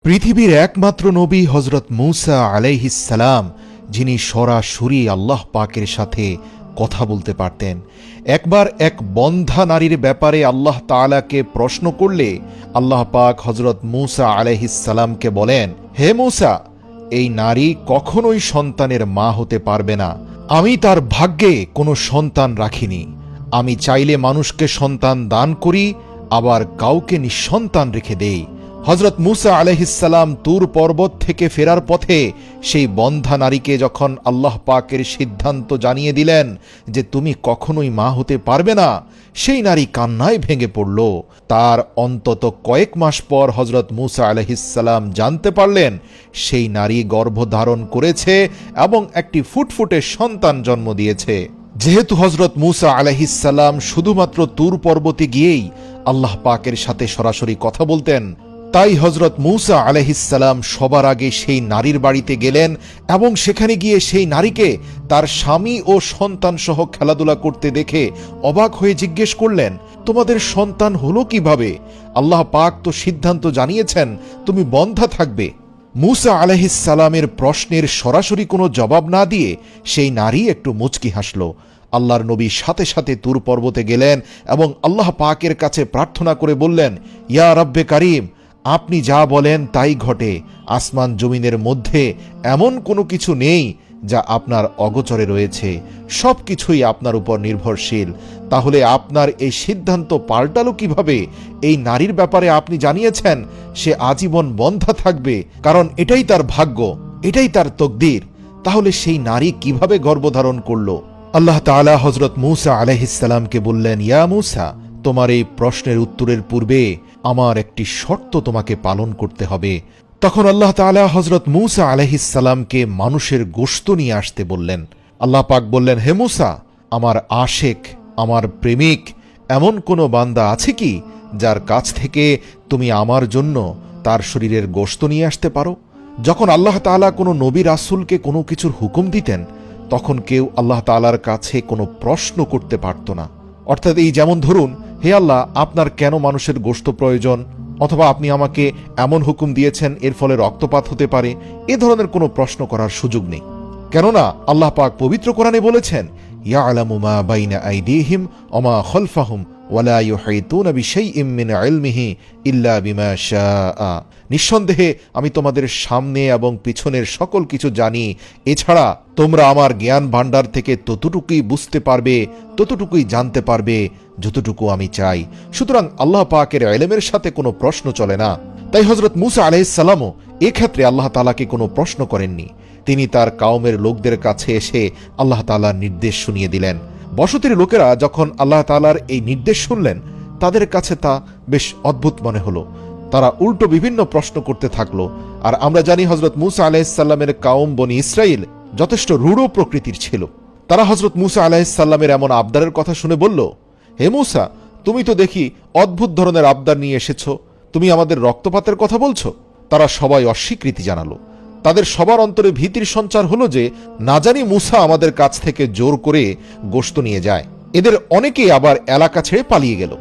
পৃথিবীর একমাত্র নবী হজরত মূসা আলাইহিস সালাম, যিনি সরাসরি আল্লাহ পাকের সাথে কথা বলতে পারতেন। একবার এক বন্ধ্যা নারীর ব্যাপারে আল্লাহ তাআলাকে প্রশ্ন করলে আল্লাহ পাক হজরত মূসা আলাইহিস সালামকে বলেন, হে মূসা, এই নারী কখনোই সন্তানের মা হতে পারবে না। আমি তার ভাগ্যে কোনো সন্তান রাখিনি। আমি চাইলে মানুষকে সন্তান দান করি, আবার কাউকে নিঃসন্তান রেখে দেই। হজরত মূসা আলাইহিস সালাম তুর পর্বত থেকে ফেরার পথে সেই বন্ধ্যা নারীকে যখন আল্লাহ পাকের সিদ্ধান্ত জানিয়ে দিলেন যে তুমি কখনোই মা হতে পারবে না, সেই নারী কান্নায় ভেঙে পড়ল। তার অন্তত কয়েক মাস পর হজরত মূসা আলাইহিস সালাম জানতে পারলেন সেই নারী গর্ভধারণ করেছে এবং একটি ফুটফুটে সন্তান জন্ম দিয়েছে। যেহেতু হজরত মূসা আলাইহিস সালাম শুধুমাত্র তুর পর্বতে গিয়েই আল্লাহ পাকের সাথে সরাসরি কথা বলতেন, তাই হজরত মূসা আলাইহিস সালাম সবার আগে সেই নারীর বাড়িতে গেলেন এবং সেখানে গিয়ে সেই নারীকে তার স্বামী ও সন্তান সহ খেলাধুলা করতে দেখে অবাক হয়ে জিজ্ঞেস করলেন, তোমাদের সন্তান হলো কিভাবে? আল্লাহ পাক তো সিদ্ধান্ত জানিয়েছেন তুমি বন্ধ্যা থাকবে। মূসা আলাইহিস সালামের প্রশ্নের সরাসরি কোনো জবাব না দিয়ে সেই নারী একটু মুচকি হাসল। আল্লাহর নবী সাথে সাথে তুর পর্বতে গেলেন এবং আল্লাহ পাকের কাছে প্রার্থনা করে বললেন, ইয়া রব্বে কারিম, আপনি যা বলেন তাই ঘটে। আসমান জমিনের মধ্যে এমন কোনো কিছু নেই যা আপনার অগোচরে রয়েছে, সব কিছুই আপনার উপর নির্ভরশীল। তাহলে আপনার এই সিদ্ধান্ত পাল্টালো কিভাবে? এই নারীর ব্যাপারে আপনি জানিয়েছেন সে আজীবন বন্ধ্যা থাকবে, কারণ এটাই তার ভাগ্য, এটাই তার তকদির। তাহলে সেই নারী কিভাবে গর্ভধারণ করল? আল্লাহ তাআলা হজরত মূসা আলাইহিস সালামকে বললেন, ইয়া মূসা, তোমার এই প্রশ্নের উত্তরের পূর্বে আমার একটি শর্ত তোমাকে পালন করতে হবে। তখন আল্লাহ তাআলা হজরত মূসা আলাইহিস সালামকে মানুষের গোশত নিয়ে আসতে বললেন। আল্লাহ পাক বললেন, হে মূসা, আমার আশেক, আমার প্রেমিক এমন কোনো বান্দা আছে কি যার কাছ থেকে তুমি আমার জন্য তার শরীরের গোশত নিয়ে আসতে পারো? যখন আল্লাহ তাআলা কোনো নবী রাসূলকে কোনো কিছুর হুকুম দিতেন, তখন কেউ আল্লাহ তাআলার কাছে কোনো প্রশ্ন করতে পারত না। অর্থাৎ এই যেমন ধরুন, হে আল্লাহ, আপনার কেন মানুষের গোশত প্রয়োজন, অথবা আপনি আমাকে এমন হুকুম দিয়েছেন এর ফলে রক্তপাত হতে পারে, এ ধরনের কোনো প্রশ্ন করার সুযোগ নেই। কেননা আল্লাহ পাক পবিত্র কোরআনে বলেছেন, ইয়ালামু মা বাইনা আইদিহিম ওয়া মা খালফাহুম ওয়া লা ইউহিতুনা বিশাইইম মিন ইলমিহি ইল্লা বিমা শাআ। নিঃসন্দেহে আমি তোমাদের সামনে এবং পিছনের সকল কিছু জানি, এছাড়া তোমরা আমার জ্ঞান ভাণ্ডার থেকে ততটুকুই বুঝতে পারবে, ততটুকুই জানতে পারবে যতটুকু আমি চাই। সুতরাং আল্লাহ পাকের ইলমের সাথে কোনো প্রশ্ন চলে না। তাই হজরত মূসা আলাইহিস সালামও এক্ষেত্রে আল্লাহ তাআলাকে কোনো প্রশ্ন করেননি। তিনি তার কাউমের লোকদের কাছে এসে আল্লাহ তাআলার নির্দেশ শুনিয়ে দিলেন। বসতির লোকেরা যখন আল্লাহ তাআলার এই নির্দেশ শুনলেন, তাদের কাছে তা বেশ অদ্ভুত মনে হলো। তারা উল্টো বিভিন্ন প্রশ্ন করতে থাকলো। আর আমরা জানি হজরত মূসা আলাইহিস সালামের কাউম বনি ইসরাইল যথেষ্ট রূঢ় প্রকৃতির ছিল। তারা হজরত মূসা আলাইহিস সালামের এমন আবদারের কথা শুনে বলল, হে মূসা, তুমি তো দেখি অদ্ভুত ধরনের আবদার নিয়ে এসেছো, তুমি আমাদের রক্তপাতের কথা বলছো? তারা সবাই অস্বীকৃতি জানালো। তাদের সবার অন্তরে ভীতির সঞ্চার হলো যে না জানি মূসা আমাদের কাছ থেকে জোর করে গোশত নিয়ে যায়। এদের অনেকেই আবার এলাকা ছেড়ে পালিয়ে গেল।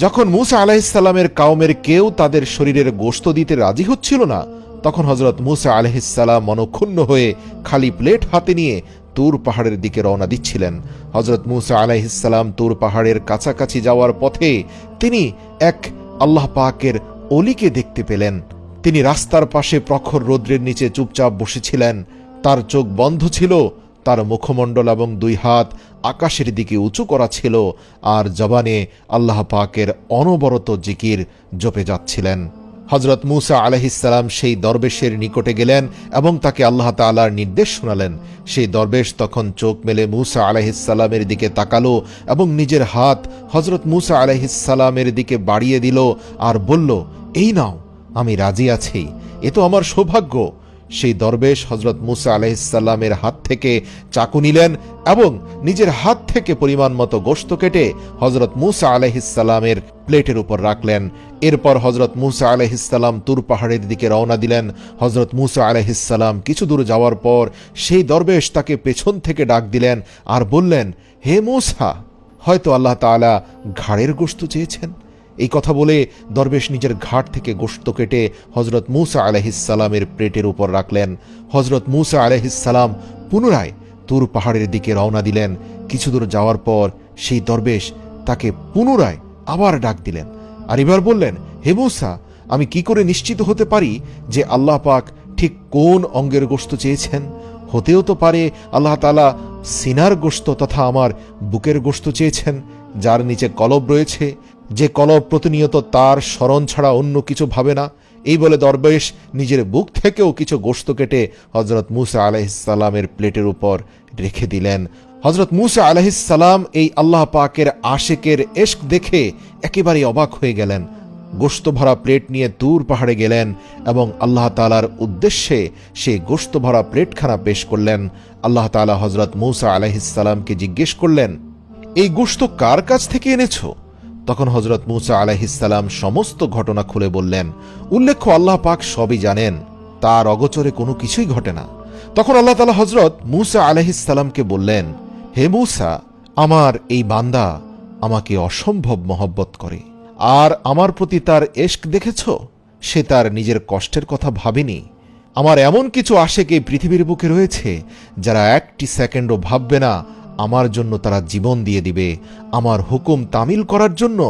যখন মূসা আলাইহিস সালামের কাউমের কেউ তাদের শরীরের গোশত দিতে রাজি হচ্ছিল না, তখন হজরত মূসা আলাইহিস সালাম মনক্ষুণ্ণ হয়ে খালি প্লেট হাতে নিয়ে তুর পাহাড়ের দিকে রওনা দিচ্ছিলেন। হজরত মূসা আলাইহিস সালাম তুর পাহাড়ের কাছাকাছি যাওয়ার পথে তিনি এক আল্লাহ পাকের অলিকে দেখতে পেলেন। তিনি রাস্তার পাশে প্রখর রৌদ্রের নিচে চুপচাপ বসেছিলেন। তার চোখ বন্ধ ছিল, তার মুখমণ্ডল এবং দুই হাত আকাশের দিকে উঁচু করা ছিল, আর জবানে আল্লাহ পাকের অনবরত জিকির জপে যাচ্ছিলেন। হজরত মূসা আলাইহিস সালাম সেই দরবেশের নিকটে গেলেন এবং তাকে আল্লাহ তাআলার নির্দেশ শোনালেন। সেই দরবেশ তখন চোখ মেলে মূসা আলাইহিস সালামের দিকে তাকালো এবং নিজের হাত হজরত মূসা আলাইহিস সালামের দিকে বাড়িয়ে দিল আর বলল, এই নাও, আমি রাজি আছি, এ তো আমার সৌভাগ্য। সেই দরবেশ হজরত মূসা আলাইহিস সালামের হাত থেকে চাকু নিলেন এবং নিজের হাত থেকে পরিমাণ মতো গোশত কেটে হজরত মূসা আলাইহিস সালামের প্লেটের উপর রাখলেন। এরপর হজরত মূসা আলাইহিস সালাম তুর পাহাড়ের দিকে রওনা দিলেন। হজরত মূসা আলাইহিস সালাম কিছু দূর যাওয়ার পর সেই দরবেশ তাকে পেছন থেকে ডাক দিলেন আর বললেন, হে মূসা, হয়তো আল্লাহ তাআলা ঘাড়ের গোশত চেয়েছেন, এই কথা বলে দরবেশ নিজের ঘাট থেকে গোশত কেটে হজরত মূসা আলাইহিসসালামের প্লেটের উপর রাখলেন। হজরত মূসা আলাইহিসসালাম পুনরায় তুর পাহাড়ের দিকে রওনা দিলেন। কিছু দূর যাওয়ার পর সেই দরবেশ তাকে পুনরায় আবার ডাক দিলেন, আর এবার বললেন, হে মূসা, আমি কি করে নিশ্চিত হতে পারি যে আল্লাহ পাক ঠিক কোন অঙ্গের গোশত চেয়েছেন? হতেও তো পারে আল্লাহ তাআলা সিনার গোশত তথা আমার বুকের গোশত চেয়েছেন, যার নিচে কলব রয়েছে, যে কলব প্রতিনিয়ত তার স্মরণ ছাড়া অন্য কিছু ভাবে না। এই বলে দরবেশ নিজের বুক থেকেও কিছু গোশত কেটে হজরত মূসা আলাইহিসসালামের প্লেটের উপর রেখে দিলেন। হজরত মূসা আলাইহিসসালাম এই আল্লাহ পাকের আশেকের ইশক দেখে একেবারে অবাক হয়ে গেলেন। গোশত ভরা প্লেট নিয়ে তুর পাহাড়ে গেলেন এবং আল্লাহ তাআলার উদ্দেশ্যে সেই গোশত ভরা প্লেটখানা পেশ করলেন। আল্লাহ তাআলা হজরত মূসা আলাইহিসসালামকে জিজ্ঞেস করলেন, এই গোশত কার কাছ থেকে এনেছো? তখন হজরত মূসা আলাইহিসসালাম সমস্ত ঘটনা খুলে বললেন। উল্লেখ্য, আল্লাহ পাক সবই জানেন, তার অগোচরে কোনো কিছুই ঘটে না। তখন আল্লাহ তাআলা হজরত মূসা আলাইহিসসালামকে বললেন, হে মূসা, আমার এই বান্দা আমাকে অসম্ভব মহব্বত করে, আর আমার প্রতি তার ইশক দেখেছ? সে তার নিজের কষ্টের কথা ভাবেনি। আমার এমন কিছু আশেক এই পৃথিবীর বুকে রয়েছে যারা একটি সেকেন্ডও ভাববে না আমার জন্য তারা জীবন দিয়ে দিবে। আমার হুকুম তামিল করার জন্য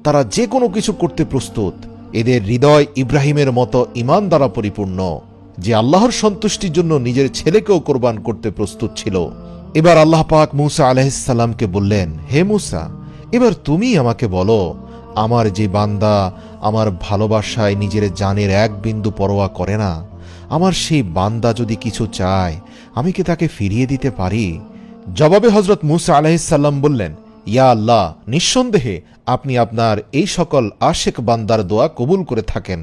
তারা যে কোনো কিছু করতে প্রস্তুত। এদের হৃদয় ইব্রাহিমের মতো ঈমান দ্বারা পরিপূর্ণ, যে আল্লাহর সন্তুষ্টির জন্য নিজের ছেলেকেও কোরবান করতে প্রস্তুত ছিল। এবার আল্লাহ পাক মূসা আলাইহিসসালামকে বললেন, হে মূসা, এবার তুমি আমাকে বলো, আমার যে বান্দা আমার ভালোবাসায় নিজের জানের এক বিন্দু পরোয়া করে না, আমার সেই বান্দা যদি কিছু চায়, আমি কি তাকে ফিরিয়ে দিতে পারি? জবাবে হজরত মূসা আলাইহিসসালাম বললেন, ইয়া আল্লাহ, নিঃসন্দেহে আপনি আপনার এই সকল আশেক বান্দার দোয়া কবুল করে থাকেন।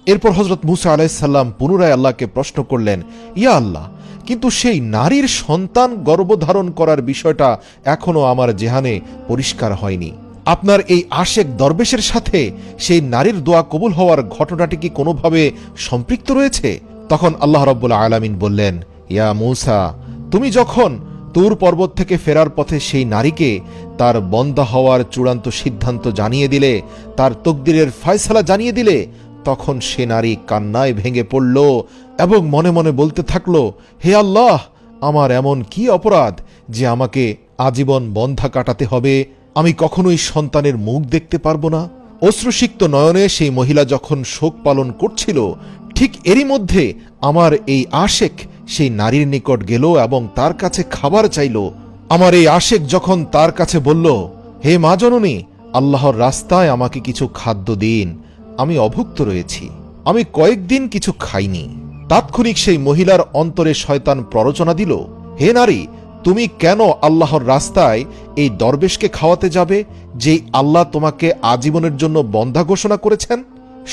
এরপর হজরত মূসা আলাইহিসসালাম পুনরায় আল্লাহকে প্রশ্ন করলেন, ইয়া আল্লাহ, কিন্তু সেই নারীর সন্তান গর্ভধারণ করার বিষয়টা এখনো আমার জেহানে পরিষ্কার হয়নি। আপনার এই আশেক দরবেশের সাথে সেই নারীর দোয়া কবুল হওয়ার ঘটনাটি কি কোনোভাবে সম্পৃক্ত রয়েছে? তখন আল্লাহ রাব্বুল আলামিন বললেন, ইয়া মূসা, তুমি যখন তুর পর্বত থেকে ফেরার পথে সেই নারীকে তার বন্দা হওয়ার চূড়ান্ত সিদ্ধান্ত জানিয়ে দিলে, তার তকদিরের ফয়সালা জানিয়ে দিলে, তখন সে নারী কান্নায় ভেঙে পড়ল এবং মনে মনে বলতে থাকল, হে আল্লাহ, আমার এমন কি অপরাধ যে আমাকে আজীবন বন্ধা কাটাতে হবে? আমি কখনোই সন্তানের মুখ দেখতে পারবো না। অশ্রুসিক্ত নয়নে সেই মহিলা যখন শোক পালন করছিল, ঠিক এরই মধ্যে আমার এই আশেক সেই নারীর নিকট গেল এবং তার কাছে খাবার চাইল। আমার এই আশেক যখন তার কাছে বলল, হে মা জননী, আল্লাহর রাস্তায় আমাকে কিছু খাদ্য দিন, আমি অভুক্ত রয়েছি, আমি কয়েকদিন কিছু খাইনি। তাৎক্ষণিক সেই মহিলার অন্তরে শয়তান প্ররোচনা দিল, হে নারী, তুমি কেন আল্লাহর রাস্তায় এই দরবেশকে খাওয়াতে যাবে, যেই আল্লাহ তোমাকে আজীবনের জন্য বন্ধা ঘোষণা করেছেন?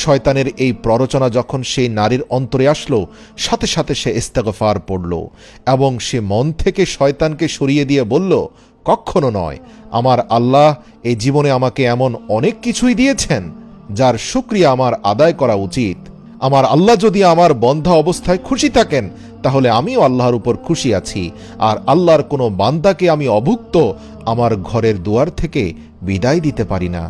শয়তানের এই প্ররোচনা যখন সেই নারীর অন্তরে আসলো, সাথে সাথে সে ইস্তেগফার পড়ল এবং সে মন থেকে শয়তানকে সরিয়ে দিয়ে বলল, কখনো নয়, আমার আল্লাহ এই জীবনে আমাকে এমন অনেক কিছুই দিয়েছেন যার শুকরিয়া আমার আদায় করা উচিত। আমার আল্লাহ যদি আমার বন্ধা অবস্থায় খুশি থাকেন, তাহলে আমিও আল্লাহর উপর খুশি আছি, আর আল্লাহর কোনো বান্দাকে আমি অভুক্ত আমার ঘরের দুয়ার থেকে বিদায় দিতে পারি না।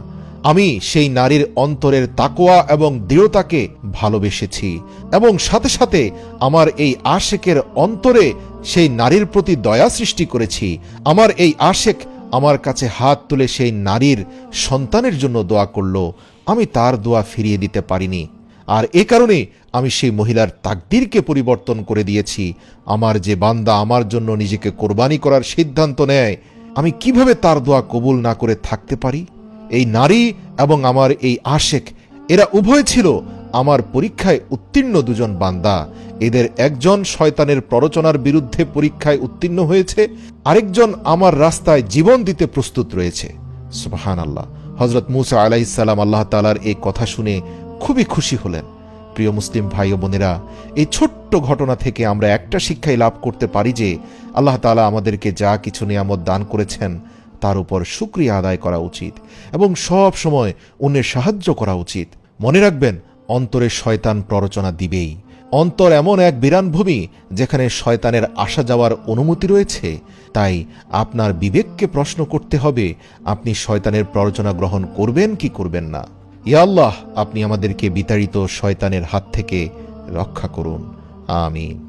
আমি সেই নারীর অন্তরের তাকওয়া এবং দৃঢ়তাকে ভালোবেসেছি এবং সাথে সাথে আমার এই আশেকের অন্তরে সেই নারীর প্রতি দয়া সৃষ্টি করেছি। আমার এই আশেক আমার কাছে হাত তুলে সেই নারীর সন্তানের জন্য দোয়া করল, আমি তার দোয়া ফিরিয়ে দিতে পারিনি, আর এ কারণে আমি সেই মহিলার তাকদীরকে পরিবর্তন করে দিয়েছি। আমার যে বান্দা আমার জন্য নিজেকে কোরবানি করার সিদ্ধান্ত নেয়, আমি কিভাবে তার দোয়া কবুল না করে থাকতে পারি? এই নারী এবং আমার এই আশেক, এরা উভয় ছিল আমার পরীক্ষায় উত্তীর্ণ দুজন বান্দা। এদের একজন শয়তানের প্ররোচনার বিরুদ্ধে পরীক্ষায় উত্তীর্ণ হয়েছে, আরেকজন আমার রাস্তায় জীবন দিতে প্রস্তুত রয়েছে। সুবহানাল্লাহ। হযরত মূসা আলাইহিসসালাম আল্লাহ তাআলার এই কথা শুনে খুবই খুশি হলেন। প্রিয় মুসলিম ভাই ও বোনেরা, এই ছোট্ট ঘটনা থেকে আমরা একটা শিক্ষাই লাভ করতে পারি যে আল্লাহ তাআলা আমাদেরকে যা কিছু নিয়ামত দান করেছেন তার উপর শুকরিয়া আদায় করা উচিত এবং সব সময় অন্যের সাহায্য করা উচিত। মনে রাখবেন, অন্তরে শয়তান প্ররোচনা দিবেই। অন্তর এমন এক বিরান ভূমি যেখানে শয়তানের আসা যাওয়ার অনুমতি রয়েছে। তাই আপনার বিবেককে প্রশ্ন করতে হবে, আপনি শয়তানের প্ররোচনা গ্রহণ করবেন কি করবেন না। ইয়া আল্লাহ, আপনি আমাদেরকে বিতাড়িত শয়তানের হাত থেকে রক্ষা করুন। আমিন।